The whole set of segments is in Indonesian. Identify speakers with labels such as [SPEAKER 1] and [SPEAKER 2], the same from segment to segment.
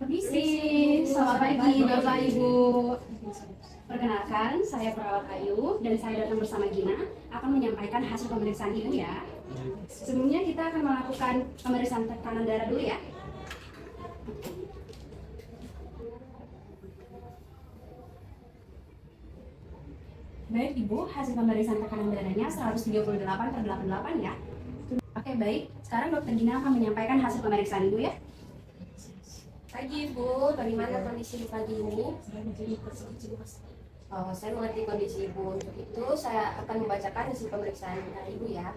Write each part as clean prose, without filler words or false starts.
[SPEAKER 1] Permisi, selamat pagi Bapak Ibu. Perkenalkan, saya Perawat Ayu dan saya datang bersama Gina akan menyampaikan hasil pemeriksaan Ibu ya. Sebelumnya kita akan melakukan pemeriksaan tekanan darah dulu ya. Baik Ibu, hasil pemeriksaan tekanan darahnya 138/88 ya. Oke baik, sekarang Dokter Gina akan menyampaikan hasil pemeriksaan Ibu ya.
[SPEAKER 2] Pagi Ibu, bagaimana kondisi Ibu pagi ini? Saya mengerti kondisi Ibu. Untuk itu saya akan membacakan hasil pemeriksaan Ibu ya.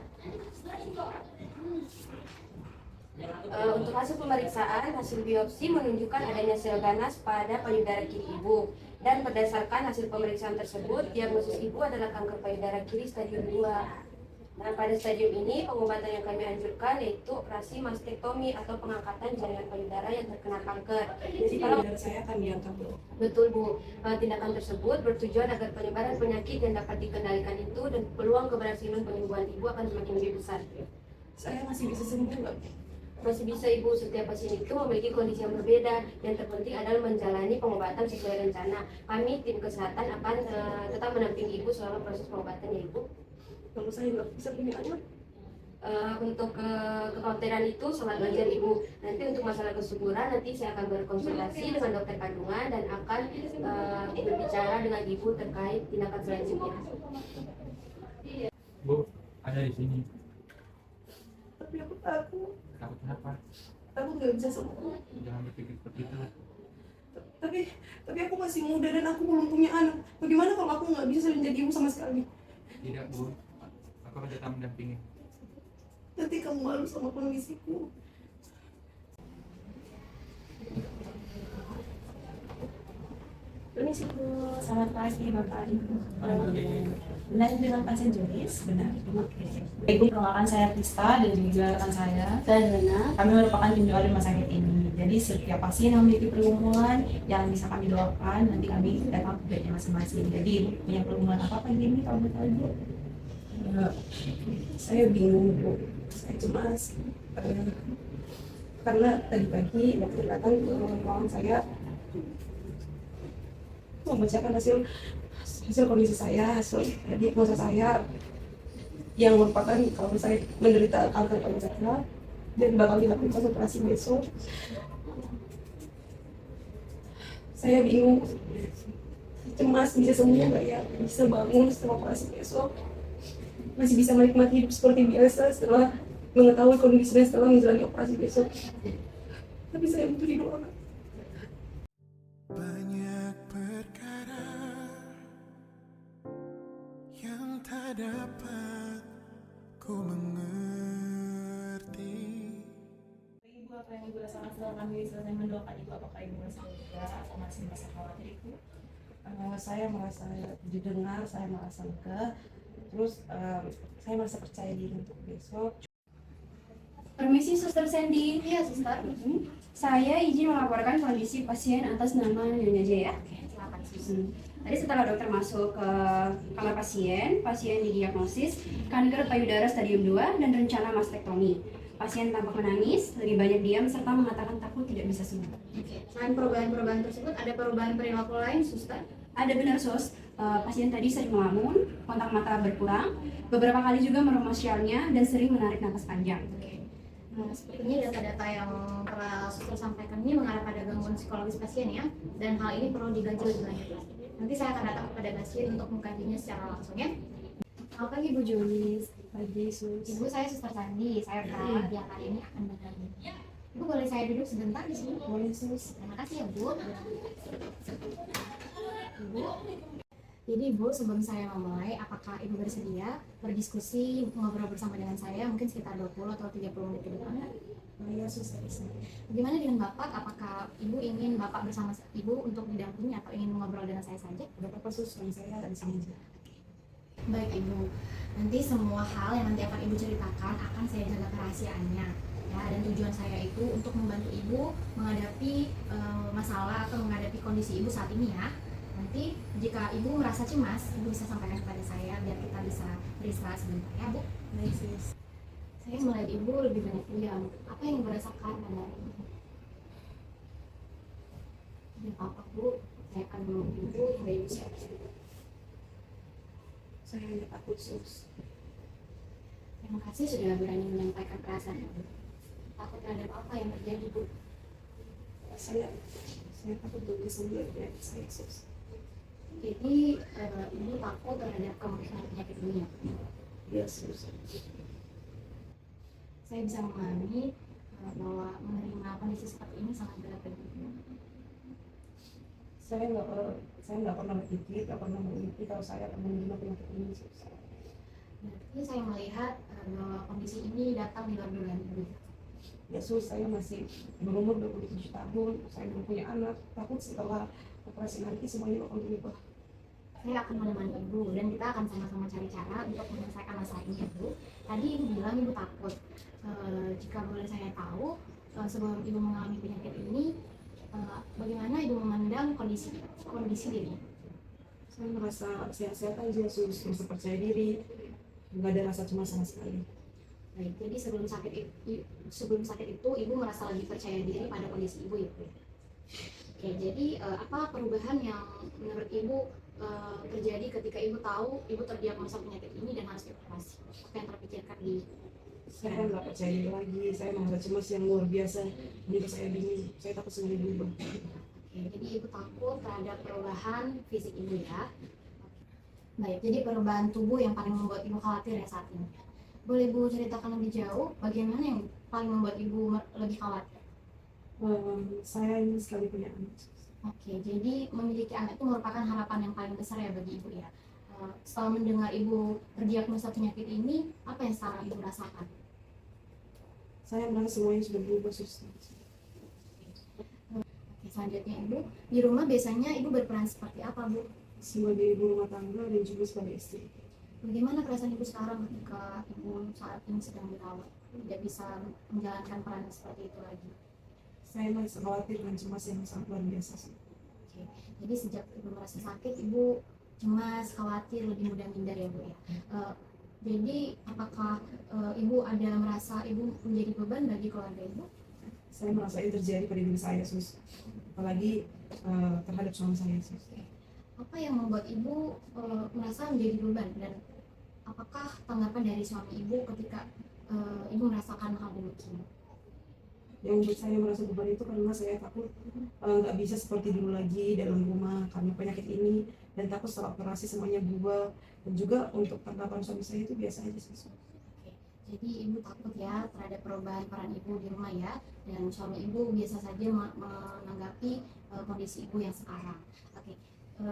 [SPEAKER 2] Untuk hasil pemeriksaan, hasil biopsi menunjukkan adanya sel ganas pada payudara kiri Ibu. Dan berdasarkan hasil pemeriksaan tersebut, diagnosis Ibu adalah kanker payudara kiri stadium 2. Nah, pada stadium ini pengobatan yang kami anjurkan yaitu operasi mastektomi atau pengangkatan jaringan payudara yang terkena kanker.
[SPEAKER 3] Jadi kalau saya akan diangkat Bu.
[SPEAKER 2] Betul Bu, tindakan tersebut bertujuan agar penyebaran penyakit yang dapat dikendalikan itu dan peluang keberhasilan penyembuhan Ibu akan semakin lebih besar.
[SPEAKER 3] Saya masih bisa sembuh nggak?
[SPEAKER 2] Masih bisa Ibu, setiap pasien itu memiliki kondisi yang berbeda. Yang terpenting adalah menjalani pengobatan sesuai rencana. Kami tim kesehatan akan tetap mendampingi Ibu selama proses pengobatan ya Ibu.
[SPEAKER 3] Kalau saya nggak bisa punya anak,
[SPEAKER 2] Untuk kekhawatiran itu sangat wajar Ibu. Nanti untuk masalah kesuburan nanti saya akan berkonsultasi dengan dokter kandungan dan akan berbicara dengan Ibu terkait tindakan selanjutnya.
[SPEAKER 4] Bu, ada di sini.
[SPEAKER 3] tapi aku takut.
[SPEAKER 4] Takut kenapa?
[SPEAKER 3] Takut nggak bisa sembuh.
[SPEAKER 4] Jangan berpikir seperti itu.
[SPEAKER 3] Tapi aku masih muda dan aku belum punya anak. Bagaimana kalau aku nggak bisa menjadi ibu sama sekali?
[SPEAKER 4] Tidak, Bu. Aku akan tetap mendampingi.
[SPEAKER 3] Nanti kamu malu sama kondisiku.
[SPEAKER 5] Permisi Bu, selamat pagi Bapak Ibu. Benar dengan pasien Joris? Benar. Ibu, perkenalkan saya Krista dan juga rekan saya.
[SPEAKER 1] Lena.
[SPEAKER 5] Kami merupakan tim doa rumah sakit ini. Jadi setiap pasien yang memiliki pergumulan yang bisa kami doakan, nanti kami datang ke bednya masing-masing. Jadi Ibu punya pergumulan apa pagi ini kalau boleh tahu Ibu?
[SPEAKER 3] Saya bingung Bu. Saya cemas. Karena tadi pagi waktu datang ke ruangan saya membacakan hasil kondisi saya, hasil diagnosa saya yang merupakan kalau saya menderita kanker payudara dan bakal dilakukan operasi besok. Saya bingung, cemas bisa sembuh nggak ya, bisa bangun setelah operasi besok, masih bisa menikmati hidup seperti biasa setelah mengetahui kondisi dan setelah menjalani operasi besok. Tapi saya butuh didoakan.
[SPEAKER 6] Banyak perkara yang tak dapat ku mengerti.
[SPEAKER 5] Ibu, apa yang Ibu rasakan setelah kami selesai mendoakan Ibu? Apakah Ibu merasa lega atau masih merasa khawatir Ibu?
[SPEAKER 3] Saya merasa didengar, saya merasa lega, terus saya merasa percaya diri untuk besok.
[SPEAKER 1] Permisi Suster Sandy.
[SPEAKER 2] Iya, Suster.
[SPEAKER 1] Saya izin melaporkan kondisi pasien atas nama Nyonya J ya.
[SPEAKER 2] Silakan.
[SPEAKER 1] Tadi setelah dokter masuk ke kamar pasien didiagnosis kanker payudara stadium 2 dan rencana mastektomi. Pasien tampak menangis, lebih banyak diam, serta mengatakan takut tidak bisa sembuh.
[SPEAKER 2] Selain perubahan-perubahan tersebut, ada perubahan perilaku lain, Suster?
[SPEAKER 1] Ada benar sos, pasien tadi sering melamun, kontak mata berkurang, beberapa kali juga meremas syalnya dan sering menarik napas panjang.
[SPEAKER 2] Nah, sepertinya data-data yang telah Suster sampaikan ini mengarah pada gangguan psikologis pasien ya, dan hal ini perlu digaji lebih lanjut. Nanti saya akan datang kepada pasien untuk mengkajinya secara langsung ya. Selamat pagi Bu Jolis.
[SPEAKER 1] Pagi Sus.
[SPEAKER 2] Ibu, saya Suster Sandi, saya perawat yang hari ini akan berbagi. Ibu boleh saya duduk sebentar di sini? Boleh Sus. Terima kasih ya Bu. Ibu. Jadi Ibu, sebelum saya memulai, apakah Ibu bersedia berdiskusi, ngobrol bersama dengan saya mungkin sekitar 20 atau 30 menit ke depan?
[SPEAKER 3] Iya, susah.
[SPEAKER 2] Bagaimana dengan Bapak? Apakah Ibu ingin Bapak bersama Ibu untuk didampingi atau ingin ngobrol dengan saya saja?
[SPEAKER 3] Bapak khusus saya di sini aja.
[SPEAKER 2] Baik Ibu, nanti semua hal yang nanti akan Ibu ceritakan akan saya jaga kerahasiaannya ya, dan tujuan saya itu untuk membantu Ibu menghadapi masalah atau menghadapi kondisi Ibu saat ini ya. Nanti jika Ibu merasa cemas, Ibu bisa sampaikan kepada saya biar kita bisa beristirahat sebentar ya Bu.
[SPEAKER 3] Baik sis.
[SPEAKER 2] Saya melihat Ibu lebih banyak diam. Apa yang Ibu rasakan pada hari ini?
[SPEAKER 1] Tidak apa-apa Bu, saya akan menunggu Ibu hingga Ibu siap.
[SPEAKER 3] Saya hanya takut sus.
[SPEAKER 1] Terima kasih sudah berani menyampaikan perasaan Ibu. Takut terhadap apa yang terjadi Bu?
[SPEAKER 3] Saya takut untuk kesembuhan dari saya sus.
[SPEAKER 1] Jadi Ibu takut terhadap kemungkinan penyakit ini ya?
[SPEAKER 3] Iya sus.
[SPEAKER 1] Saya bisa memahami bahwa menerima kondisi seperti ini sangat berat bagi Ibu.
[SPEAKER 3] Saya nggak pernah berpikir, nggak pernah memiliki kalau saya akan menerima penyakit ini sus.
[SPEAKER 1] Berarti saya melihat bahwa kondisi ini datang di luar dugaan Ibu.
[SPEAKER 3] Ya sus, saya masih berumur 27 tahun, saya belum punya anak. Takut setelah operasi nanti semuanya akan berubah.
[SPEAKER 1] Saya akan menemani Ibu dan kita akan sama-sama cari cara untuk menyelesaikan masalah ini Ibu. Tadi Ibu bilang Ibu takut. Jika boleh saya tahu, sebelum Ibu mengalami penyakit ini, bagaimana Ibu memandang kondisi diri?
[SPEAKER 3] Saya merasa sehat-sehat aja sus, merasa percaya diri, nggak ada rasa cemas sama sekali.
[SPEAKER 1] Baik, jadi sebelum sakit itu Ibu merasa lebih percaya diri pada kondisi Ibu ya Bu? Oke, jadi apa perubahan yang menurut Ibu terjadi ketika Ibu tahu Ibu terdiagnosa penyakit ini dan harus dioperasi? Apa yang terpikirkan di
[SPEAKER 3] Saya nggak percaya diri lagi, saya merasa cemas yang luar biasa. Jadi saya bingung, saya takut semuanya berubah.
[SPEAKER 1] Oke, jadi Ibu takut terhadap perubahan fisik Ibu ya? Baik, jadi perubahan tubuh yang paling membuat Ibu khawatir ya saat ini. Boleh Bu ceritakan lebih jauh bagaimana yang paling membuat Ibu lebih khawatir?
[SPEAKER 3] Saya ingin sekali punya anak.
[SPEAKER 1] Oke, jadi memiliki anak itu merupakan harapan yang paling besar ya bagi Ibu ya. Setelah mendengar Ibu terdiagnosa penyakit ini, apa yang sekarang Ibu rasakan?
[SPEAKER 3] Saya merasa semuanya sudah berubah sus.
[SPEAKER 1] Oke, selanjutnya Ibu, di rumah biasanya Ibu berperan seperti apa Bu?
[SPEAKER 3] Sebagai ibu rumah tangga dan juga sebagai istri.
[SPEAKER 1] Bagaimana perasaan Ibu sekarang ketika Ibu saat ini sedang dirawat? Tidak bisa menjalankan peran seperti itu lagi.
[SPEAKER 3] Saya merasa khawatir dan cemas yang sangat luar biasa sih.
[SPEAKER 1] Oke, jadi sejak Ibu merasa sakit, Ibu cemas, khawatir, lebih mudah minder ya Bu ya. Jadi apakah Ibu ada merasa Ibu menjadi beban bagi keluarga Ibu?
[SPEAKER 3] Saya merasa ini terjadi pada diri saya sus. Apalagi terhadap suami saya sus.
[SPEAKER 1] Apa yang membuat Ibu merasa menjadi beban dan apakah tanggapan dari suami Ibu ketika Ibu merasakan hal demikian?
[SPEAKER 3] Yang membuat saya merasa beban itu karena saya takut nggak bisa seperti dulu lagi dalam rumah karena penyakit ini, dan takut setelah operasi semuanya berubah. Dan juga untuk tanggapan suami saya itu biasa aja sih.
[SPEAKER 1] Oke, jadi Ibu takut ya terhadap perubahan peran Ibu di rumah ya, dan suami Ibu biasa saja menanggapi kondisi Ibu yang sekarang. Oke,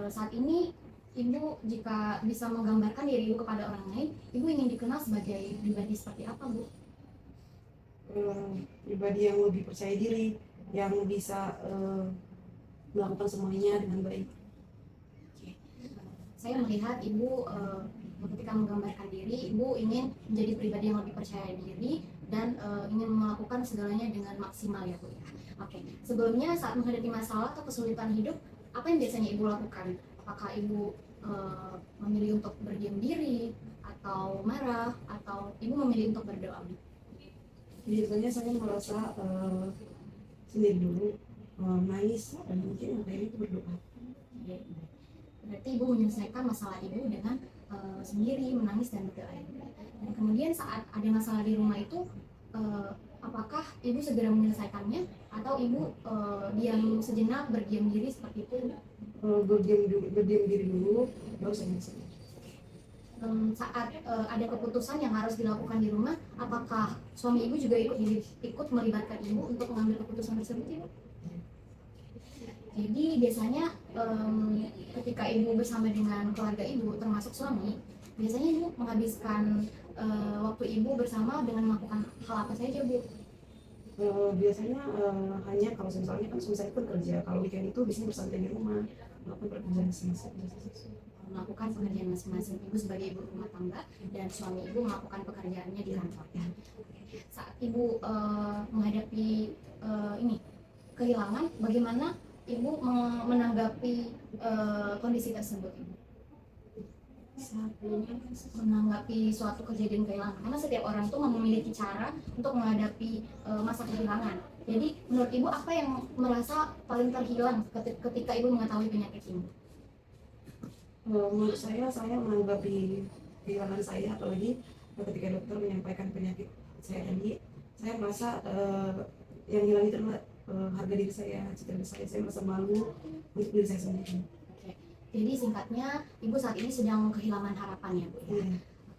[SPEAKER 1] saat ini Ibu jika bisa menggambarkan diri Ibu kepada orang lain, Ibu ingin dikenal sebagai pribadi seperti apa Bu?
[SPEAKER 3] Pribadi yang lebih percaya diri, yang bisa melakukan semuanya dengan baik.
[SPEAKER 1] Saya melihat Ibu ketika menggambarkan diri, Ibu ingin menjadi pribadi yang lebih percaya diri dan ingin melakukan segalanya dengan maksimal ya Bu ya. Oke, sebelumnya saat menghadapi masalah atau kesulitan hidup, apa yang biasanya Ibu lakukan? Apakah Ibu memilih untuk berdiam diri atau marah atau Ibu memilih untuk berdoa?
[SPEAKER 3] Biasanya saya merasa sendiri dulu, nangis, dan mungkin yang lain itu berdoa.
[SPEAKER 1] Berarti Ibu menyelesaikan masalah Ibu dengan sendiri, menangis dan berdoa. Dan kemudian saat ada masalah di rumah itu, apakah Ibu segera menyelesaikannya atau Ibu diam sejenak, berdiam diri seperti itu?
[SPEAKER 3] Berdiam diri dulu, baru saya menyelesaikan.
[SPEAKER 1] Saat ada keputusan yang harus dilakukan di rumah, apakah suami Ibu juga ikut melibatkan Ibu untuk mengambil keputusan tersebut Ibu? Jadi biasanya ketika Ibu bersama dengan keluarga Ibu, termasuk suami, biasanya Ibu menghabiskan waktu Ibu bersama dengan melakukan hal apa saja Bu?
[SPEAKER 3] Biasanya hanya kalau misalnya kan suami saya pun kerja, kalau weekend itu biasanya bersantai di rumah, melakukan pekerjaan masing-masing.
[SPEAKER 1] Melakukan pekerjaan masing-masing, Ibu sebagai ibu rumah tangga dan suami Ibu melakukan pekerjaannya di kantor ya. Saat Ibu menghadapi ini kehilangan, bagaimana Ibu menanggapi kondisi tersebut Ibu?
[SPEAKER 7] menanggapi suatu kejadian kehilangan, karena setiap orang itu memiliki cara untuk menghadapi masa kehilangan. Jadi menurut ibu apa yang merasa paling terhilang ketika ibu mengetahui penyakit ini?
[SPEAKER 3] Menurut saya menanggapi kehilangan saya, apalagi ketika dokter menyampaikan penyakit saya tadi, saya merasa yang hilang itu adalah harga diri saya, citra diri saya merasa malu untuk diri saya sendiri.
[SPEAKER 7] Oke. Jadi singkatnya ibu saat ini sedang kehilangan harapan ya bu ya.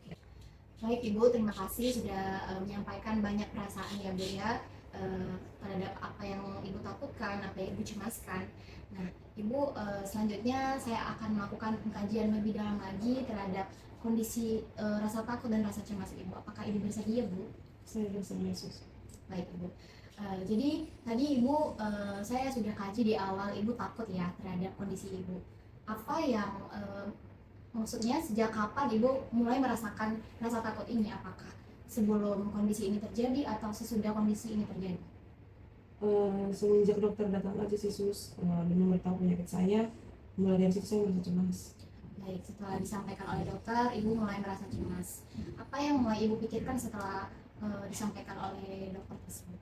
[SPEAKER 3] Iya.
[SPEAKER 7] Baik ibu, terima kasih sudah menyampaikan banyak perasaan ya bu ya, terhadap apa yang ibu takutkan, apa yang ibu cemaskan. Nah ibu, selanjutnya saya akan melakukan pengkajian lebih dalam lagi terhadap kondisi rasa takut dan rasa cemas ibu. Apakah ibu bersedia bu?
[SPEAKER 3] Saya bersama Yesus.
[SPEAKER 7] Baik ibu. Jadi tadi ibu, saya sudah kaji di awal ibu takut ya terhadap kondisi ibu. Apa yang maksudnya sejak kapan ibu mulai merasakan rasa takut ini? Apakah sebelum kondisi ini terjadi atau sesudah kondisi ini terjadi?
[SPEAKER 3] Semenjak dokter datang aja Yesus dan memberitahu penyakit saya, mulai dari situ saya merasa cemas.
[SPEAKER 7] Baik, setelah disampaikan oleh dokter, ibu mulai merasa cemas. Apa yang mulai ibu pikirkan setelah disampaikan oleh dokter tersebut?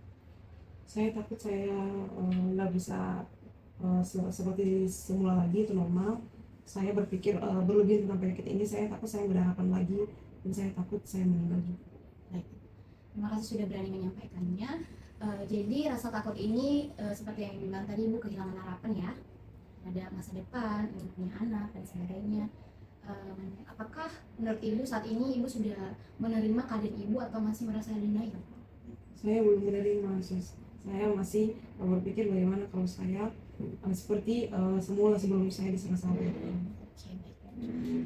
[SPEAKER 3] Saya takut saya nggak bisa seperti semula lagi, itu normal. Saya berpikir berlebihan tentang penyakit ini, saya takut saya berharapan lagi, dan saya takut saya meninggal juga.
[SPEAKER 7] Baik, terima kasih sudah berani menyampaikannya. Jadi rasa takut ini seperti yang dibilang tadi ibu kehilangan harapan ya, ada masa depan, ibu punya anak dan sebagainya. Apakah menurut ibu saat ini ibu sudah menerima keadaan ibu atau masih merasa denial?
[SPEAKER 3] Saya belum menerima, Sus. Saya masih berpikir bagaimana kalau saya seperti semula sebelum saya diserang oleh Tuhan.
[SPEAKER 7] Oke, baik.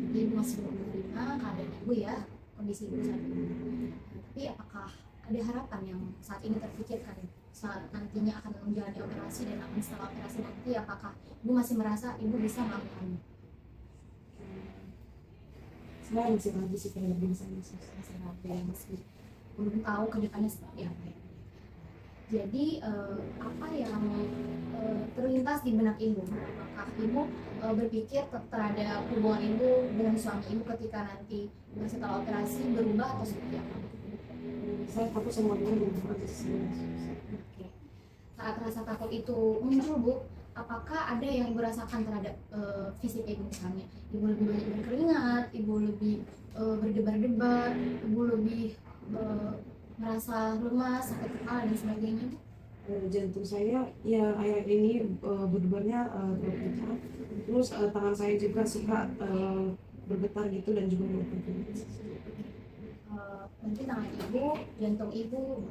[SPEAKER 7] Jadi ibu masih belum menerima keadaan ibu ya, kondisi ibu saat ini. Tapi apakah ada harapan yang saat ini terpikirkan saat nantinya akan menjalani operasi dan setelah operasi nanti, apakah ibu masih merasa ibu bisa melakukannya?
[SPEAKER 3] Saya masih ragu sih terhadap diri saya, Sus.
[SPEAKER 7] Masih ragu ya, masih belum tahu ke depannya seperti apa ya. Jadi apa yang terlintas di benak ibu? Apakah ibu berpikir terhadap hubungan ibu dengan suami ibu ketika nanti setelah operasi berubah atau seperti apa?
[SPEAKER 3] Saya takut semuanya berubah aja sih.
[SPEAKER 7] Oke. Saat rasa takut itu muncul bu, apakah ada yang ibu rasakan terhadap fisik ibu misalnya? Ibu lebih banyak berkeringat, ibu lebih berdebar-debar, ibu lebih merasa lemas, sakit kepala dan sebagainya?
[SPEAKER 3] Jantung saya ya akhir ini berdebarnya bergetar. Terus tangan saya juga suka bergetar gitu dan juga bergetar.
[SPEAKER 7] Nanti tangan ibu, jantung ibu,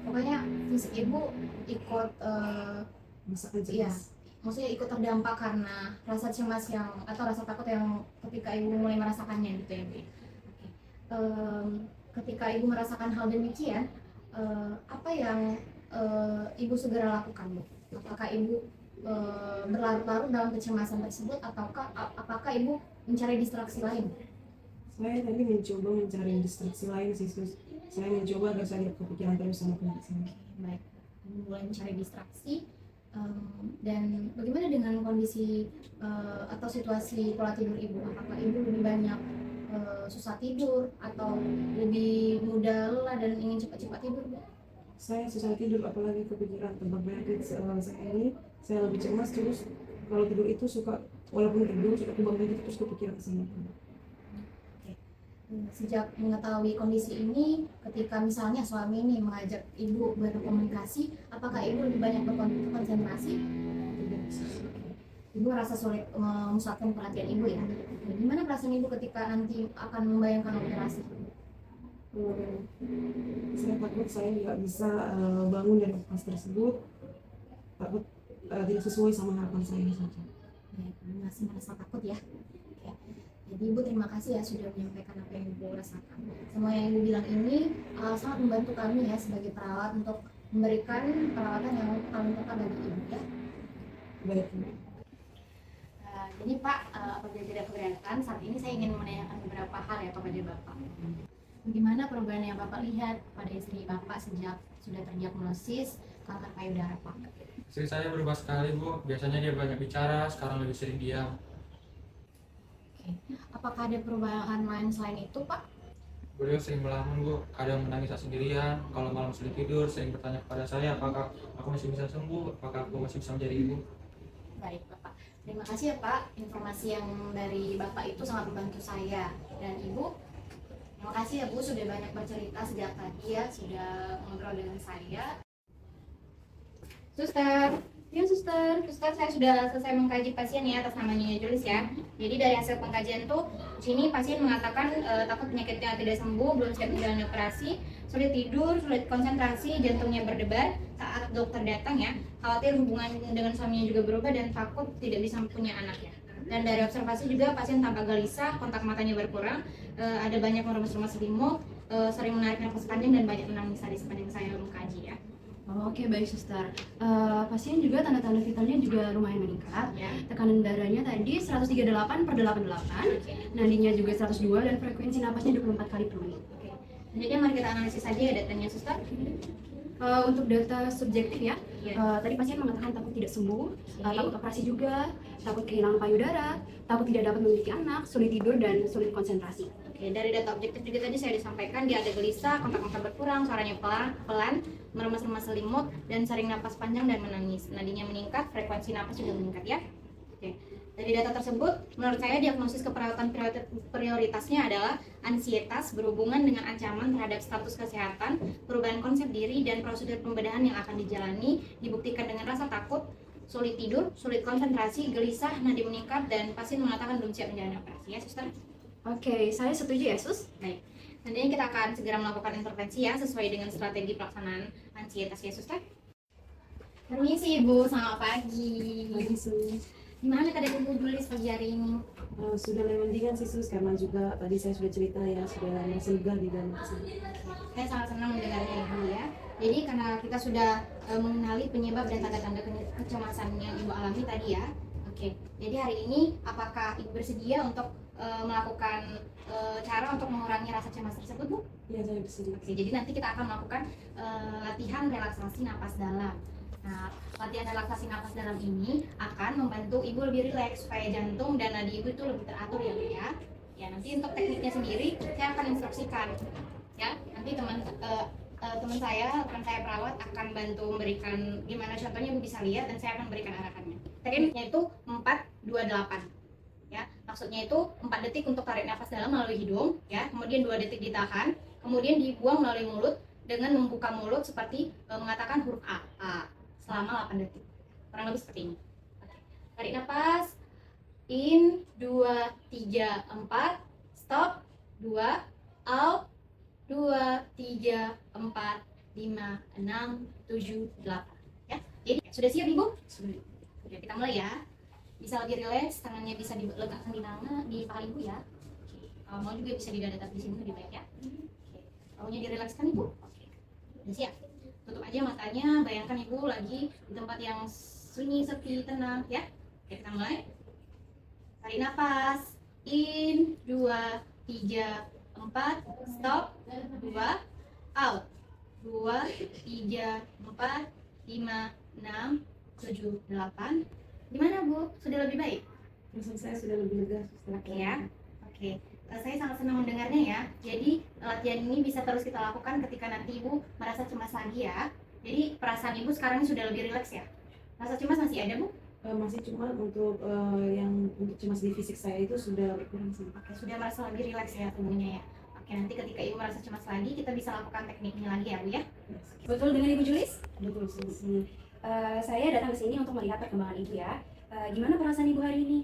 [SPEAKER 7] pokoknya fisik ibu ikut
[SPEAKER 3] Masakan
[SPEAKER 7] iya,
[SPEAKER 3] cemas.
[SPEAKER 7] maksudnya ikut terdampak karena rasa cemas yang atau rasa takut yang ketika ibu mulai merasakannya gitu ya Bu. Oke. Ketika ibu merasakan hal demikian, apa yang ibu segera lakukan Bu? Apakah ibu berlarut-larut dalam kecemasan tersebut ataukah apakah ibu mencari distraksi lain?
[SPEAKER 3] Saya tadi mencoba mencari distraksi lain sih, Sus. Saya mencoba agar saya tidak kepikiran terus sama penyakit saya.
[SPEAKER 7] Baik, ibu mulai mencari distraksi. Dan bagaimana dengan kondisi atau situasi pola tidur ibu? Apakah ibu lebih banyak susah tidur atau lebih mudah lelah dan ingin cepat-cepat tidur?
[SPEAKER 3] Saya susah tidur, apalagi kepikiran tentang penyakit saya ini. Saya lebih cemas terus. Kalau tidur itu suka, walaupun tidur suka kebangun gitu terus kepikiran sama itu.
[SPEAKER 7] Sejak mengetahui kondisi ini, ketika misalnya suami ini mengajak ibu berkomunikasi, apakah ibu lebih banyak berkonsentrasi? Ibu merasa sulit memusatkan perhatian ibu ya. Gimana perasaan ibu ketika nanti akan membayangkan operasi?
[SPEAKER 3] Saya takut saya nggak bisa bangun dari operasi tersebut. Takut tidak sesuai sama harapan saya saja.
[SPEAKER 7] Ya, masih merasa takut ya. Oke. Jadi ibu terima kasih ya sudah menyampaikan apa yang ibu rasakan. Semua yang ibu bilang ini sangat membantu kami ya sebagai perawat untuk memberikan perawatan yang paling tepat bagi ibu ya.
[SPEAKER 3] Baik.
[SPEAKER 7] Jadi Pak, apabila tidak keberatan, saat ini saya ingin menanyakan beberapa hal ya kepada Bapak. Bagaimana perubahan yang Bapak lihat pada istri Bapak sejak sudah terdiagnosis kanker payudara Pak?
[SPEAKER 4] Istri saya berubah sekali Bu, biasanya dia banyak bicara, sekarang lebih sering diam.
[SPEAKER 7] Oke. Oke. Apakah ada perubahan lain selain itu, Pak?
[SPEAKER 4] Beliau sering melamun, Bu. Kadang menangis saat sendirian. Kalau malam sulit tidur, sering bertanya kepada saya, apakah aku masih bisa sembuh? Apakah aku masih bisa menjadi ibu?
[SPEAKER 7] Baik, Bapak. Terima kasih ya, Pak. Informasi yang dari Bapak itu sangat membantu saya dan Ibu. Terima kasih ya, Bu, sudah banyak bercerita sejak tadi ya, sudah ngobrol dengan saya. Suster, Suster, saya sudah selesai mengkaji pasien ya atas nama Nyonya Julis ya. Jadi dari hasil pengkajian tuh, di sini pasien mengatakan takut penyakitnya tidak sembuh, belum siap menjalani operasi, sulit tidur, sulit konsentrasi, jantungnya berdebar saat dokter datang ya. Khawatir hubungan dengan suaminya juga berubah dan takut tidak bisa punya anak ya. Dan dari observasi juga pasien tampak gelisah, kontak matanya berkurang, ada banyak meremas-remas selimut, sering menarik nafas panjang dan banyak menangis tadi sepanjang saya mengkaji ya.
[SPEAKER 1] Oke, baik suster. Pasien juga tanda-tanda vitalnya juga lumayan meningkat.
[SPEAKER 7] Ya.
[SPEAKER 1] Tekanan darahnya tadi 138/88, nadinya juga 102 dan frekuensi napasnya 24 kali per menit.
[SPEAKER 7] Oke. Jadi mari kita analisis saja ya datanya suster.
[SPEAKER 1] Untuk data subjektif ya,
[SPEAKER 7] Ya.
[SPEAKER 1] tadi pasien mengatakan takut tidak sembuh,
[SPEAKER 7] Oke.
[SPEAKER 1] takut operasi juga, takut kehilangan payudara, takut tidak dapat memiliki anak, sulit tidur dan sulit konsentrasi.
[SPEAKER 7] Oke, dari data objektif juga tadi saya disampaikan dia ada gelisah, kontak-kontak berkurang, suaranya pelan, meremas-remas selimut, dan sering napas panjang dan menangis. Nadinya meningkat, frekuensi napas juga meningkat ya. Oke. Dari data tersebut, menurut saya diagnosis keperawatan prioritasnya adalah ansietas berhubungan dengan ancaman terhadap status kesehatan, perubahan konsep diri, dan prosedur pembedahan yang akan dijalani, dibuktikan dengan rasa takut, sulit tidur, sulit konsentrasi, gelisah, nadi meningkat, dan pasien mengatakan belum siap menjalani operasi ya, suster.
[SPEAKER 1] Oke, saya setuju ya sus.
[SPEAKER 7] Baik. Nantinya kita akan segera melakukan intervensi ya sesuai dengan strategi pelaksanaan ansietas ya, suster. Permisi Ibu, selamat pagi.
[SPEAKER 3] Lagi sus.
[SPEAKER 7] Gimana keadaan Ibu Julis pagi hari ini?
[SPEAKER 3] Sudah lebih mendingan sih sus, karena juga tadi saya sudah cerita ya, sudah merasa lega di dalam kesini.
[SPEAKER 7] Saya sangat senang mendengarnya Ibu ya. Jadi karena kita sudah mengenali penyebab dan tanda-tanda kecemasan yang Ibu alami tadi ya. Oke. Jadi hari ini apakah Ibu bersedia untuk melakukan cara untuk mengurangi rasa cemas tersebut, Bu?
[SPEAKER 3] Iya, saya bersedia.
[SPEAKER 7] Oke, jadi nanti kita akan melakukan latihan relaksasi napas dalam. Nah, latihan relaksasi napas dalam ini akan membantu Ibu lebih rileks supaya jantung dan nadi Ibu itu lebih teratur ya, Bu ya. Ya, nanti untuk tekniknya sendiri saya akan instruksikan. Ya, nanti teman saya, rekan saya perawat akan bantu memberikan gimana contohnya Ibu bisa lihat dan saya akan berikan arahannya. Tekniknya itu 4-2-8. Ya, maksudnya itu 4 detik untuk tarik nafas dalam melalui hidung, ya, kemudian 2 detik ditahan, kemudian dibuang melalui mulut dengan membuka mulut seperti mengatakan huruf A selama 8 detik. Kurang lebih seperti ini. Oke. Tarik nafas, in, 2, 3, 4, stop, 2, out, 2, 3, 4, 5, 6, 7, 8. Ya, jadi sudah siap Ibu?
[SPEAKER 3] Sudah.
[SPEAKER 7] Oke, kita mulai ya. Bisa lebih rileks, tangannya bisa diletakkan di paha Ibu ya. Oke. Kalau mau juga bisa di dada tapi di sini lebih baik ya. Oke. Maunya dirilekskan Ibu? Oke. Udah siap. Tutup aja matanya, bayangkan Ibu lagi di tempat yang sunyi, sepi, tenang ya. Oke, kita mulai. Tarik nafas. In, 2, 3, 4, stop, 2, out. 2, 3, 4, 5, 6, 7, 8. Gimana Bu? Sudah lebih baik?
[SPEAKER 3] Perasaan saya sudah lebih lega sus.
[SPEAKER 7] Oke ya. Oke. Saya sangat senang mendengarnya ya. Jadi latihan ini bisa terus kita lakukan ketika nanti Ibu merasa cemas lagi ya. Jadi perasaan Ibu sekarang sudah lebih rileks ya. Rasa cemas masih ada Bu?
[SPEAKER 3] Masih cuma untuk yang untuk cemas di fisik saya itu sudah berkurang sih.
[SPEAKER 7] Oke, sudah merasa lebih rileks ya tubuhnya ya. Oke, nanti ketika Ibu merasa cemas lagi kita bisa lakukan tekniknya lagi ya Bu ya.
[SPEAKER 1] Betul dengan Ibu Julis?
[SPEAKER 3] Betul sus.
[SPEAKER 1] Saya datang ke sini untuk melihat perkembangan Ibu ya. Gimana perasaan Ibu hari ini?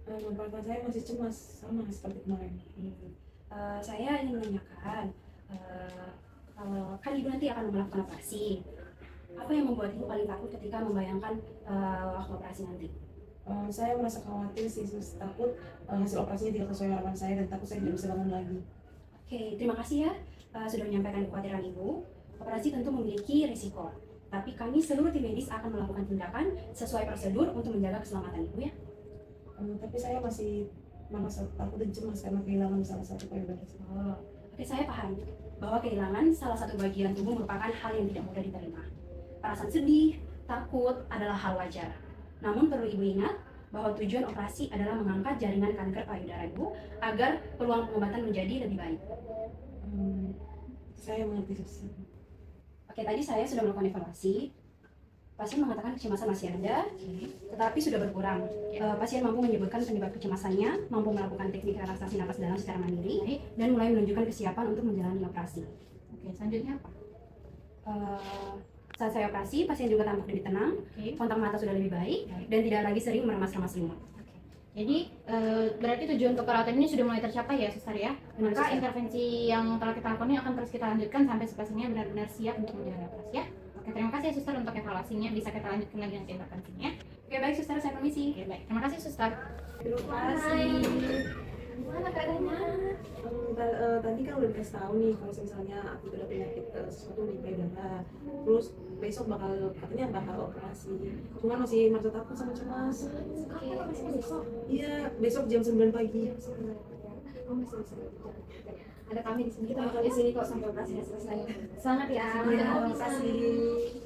[SPEAKER 3] Perasaan saya masih cemas sama seperti kemarin.
[SPEAKER 1] Saya ingin menanyakan, kalau kan Ibu nanti akan melakukan operasi, apa yang membuat Ibu paling takut ketika membayangkan waktu operasi nanti?
[SPEAKER 3] Saya merasa khawatir sih sus, takut hasil operasinya tidak sesuai harapan saya dan takut saya tidak bisa bangun lagi.
[SPEAKER 1] Oke, terima kasih ya sudah menyampaikan kekhawatiran Ibu. Operasi tentu memiliki risiko, tapi kami seluruh tim medis akan melakukan tindakan sesuai prosedur untuk menjaga keselamatan Ibu ya.
[SPEAKER 3] Tapi saya masih merasa takut dan cemas karena kehilangan salah satu payudara.
[SPEAKER 1] Oke, saya paham bahwa kehilangan salah satu bagian tubuh merupakan hal yang tidak mudah diterima. Perasaan sedih, takut adalah hal wajar. Namun perlu Ibu ingat bahwa tujuan operasi adalah mengangkat jaringan kanker payudara ibu agar peluang pengobatan menjadi lebih baik.
[SPEAKER 3] Saya mengerti suster.
[SPEAKER 1] Oke, tadi saya sudah melakukan evaluasi. Pasien mengatakan kecemasan masih ada, tetapi sudah berkurang. Pasien mampu menyebutkan penyebab kecemasannya, mampu melakukan teknik relaksasi napas dalam secara mandiri, dan mulai menunjukkan kesiapan untuk menjalani operasi.
[SPEAKER 7] Oke, selanjutnya apa?
[SPEAKER 1] Saat saya operasi, pasien juga tampak lebih tenang,
[SPEAKER 7] Oke.
[SPEAKER 1] kontak mata sudah lebih baik, dan tidak lagi sering meremas-remas selimut.
[SPEAKER 7] Jadi berarti tujuan untuk perawatan ini sudah mulai tercapai ya, suster ya.
[SPEAKER 1] Benar,
[SPEAKER 7] Maka
[SPEAKER 1] suster.
[SPEAKER 7] intervensi yang telah kita lakukan ini akan terus kita lanjutkan sampai si pasiennya benar-benar siap untuk menjalani operasi ya. Oke, terima kasih ya suster untuk evaluasinya. Bisa kita lanjutkan lagi nanti intervensinya.
[SPEAKER 1] Oke, baik suster, saya permisi.
[SPEAKER 7] Oke, baik. Terima kasih suster.
[SPEAKER 3] Terima kasih.
[SPEAKER 7] Gimana keadaannya?
[SPEAKER 3] Tadi kan udah dikasih tahu nih kalau misalnya aku ada penyakit sesuatu di payudara. Terus besok katanya bakal operasi. Cuma masih merasa takut sama cemas.
[SPEAKER 7] Oke, besok.
[SPEAKER 3] Iya, besok jam 9 pagi.
[SPEAKER 1] Ada kami di sini, kita bakal di sini kok sampai operasinya selesai.
[SPEAKER 7] Semangat ya.
[SPEAKER 3] Terima kasih.